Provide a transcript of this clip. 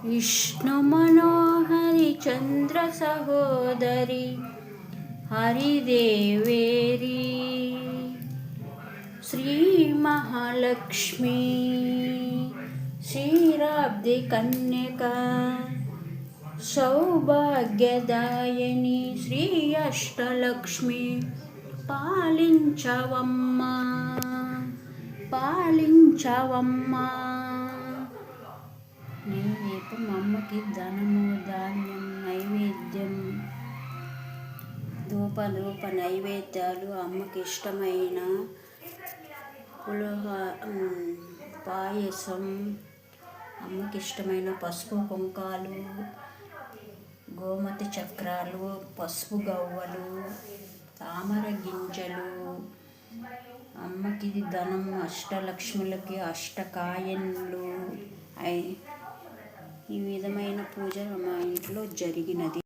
విష్ణు మనోహరి చంద్ర సహోదరి హరిదేవేరి శ్రీ మహాలక్ష్మి క్షీరాబ్ది కన్యక సౌభాగ్యదాయని శ్రీ అష్టలక్ష్మి పాలించవమ్మా పాలించవమ్మా. నేను రేపు మా అమ్మకి ధనము ధాన్యం నైవేద్యం ధూప నైవేద్యాలు అమ్మకి ఇష్టమైన పాయసం, అమ్మకి ఇష్టమైన పసుపు కుంకాలు, గోమతి చక్రాలు, పసుపు గవ్వలు, తామర గింజలు, అమ్మకి ధనం, అష్టలక్ష్ములకి అష్టకాయన్లు, ఈ విధమైన పూజ మా ఇంట్లో జరిగినది.